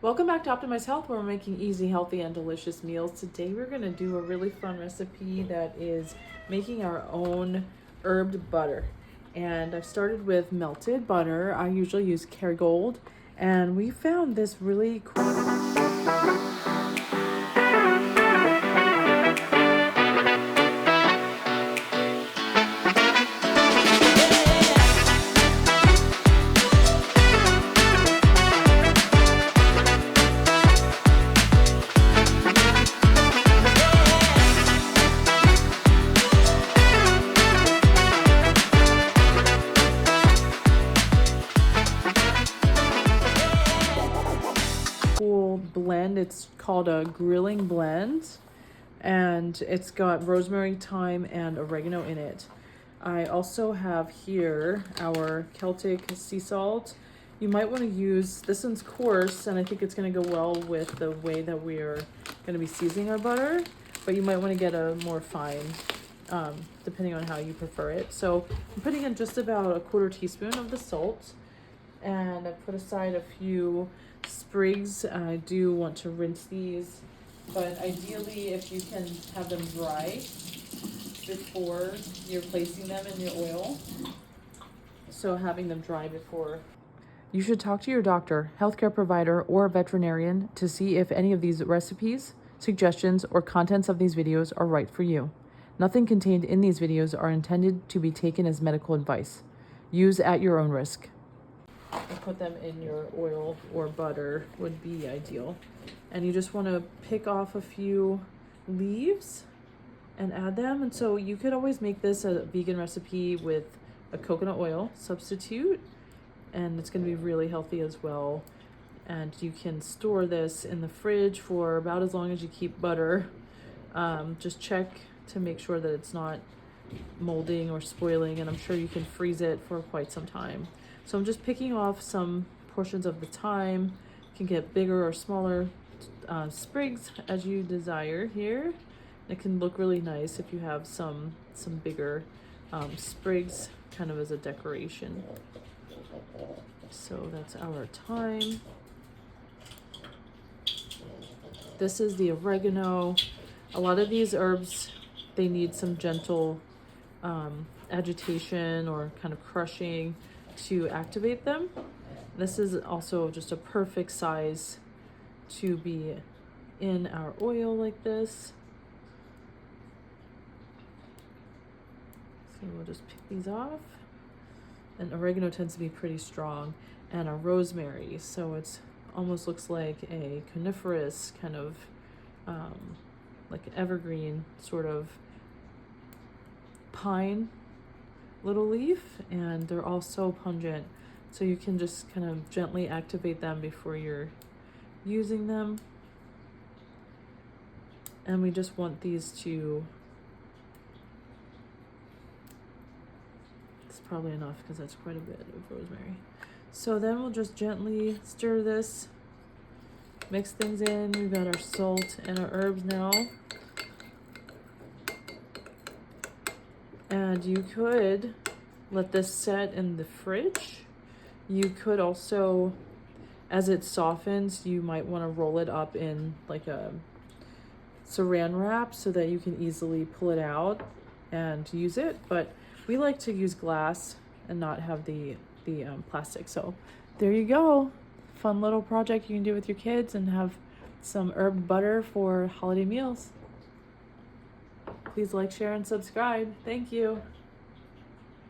Welcome back to Optimize Health, where we're making easy, healthy, and delicious meals. Today we're going to do a really fun recipe that is making our own herbed butter. And I've started with melted butter. I usually use Kerrygold, and we found this really cool. Blend. It's called a grilling blend, and it's got rosemary, thyme, and oregano in it. I also have here our Celtic sea salt. You might want to use, this one's coarse, and I think it's going to go well with the way that we're going to be seasoning our butter, but you might want to get a more fine, depending on how you prefer it. So I'm putting in just about a quarter teaspoon of the salt, and I put aside a few sprigs. I do want to rinse these, but ideally if you can have them dry before you're placing them in your oil. So having them dry before. You should talk to your doctor, healthcare provider, or veterinarian to see if any of these recipes, suggestions, or contents of these videos are right for you. Nothing contained in these videos are intended to be taken as medical advice. Use at your own risk. And put them in your oil or butter would be ideal. And you just want to pick off a few leaves and add them. And so you could always make this a vegan recipe with a coconut oil substitute, and it's going to be really healthy as well. And you can store this in the fridge for about as long as you keep butter. Just check to make sure that it's not molding or spoiling, and I'm sure you can freeze it for quite some time. So I'm just picking off some portions of the thyme. You can get bigger or smaller sprigs as you desire here. It can look really nice if you have some bigger sprigs kind of as a decoration. So that's our thyme. This is the oregano. A lot of these herbs, they need some gentle agitation or kind of crushing to activate them. This is also just a perfect size to be in our oil like this. So we'll just pick these off. And oregano tends to be pretty strong, and a rosemary, so it's almost looks like a coniferous kind of like evergreen sort of pine little leaf, and they're all so pungent, so you can just kind of gently activate them before you're using them. And we just want these to, it's probably enough because that's quite a bit of rosemary. So then we'll just gently stir this, mix things in. We've got our salt and our herbs now. And you could let this set in the fridge. You could also, as it softens, you might want to roll it up in like a saran wrap so that you can easily pull it out and use it. But we like to use glass and not have the plastic. So there you go. Fun little project you can do with your kids and have some herb butter for holiday meals. Please like, share, and subscribe. Thank you.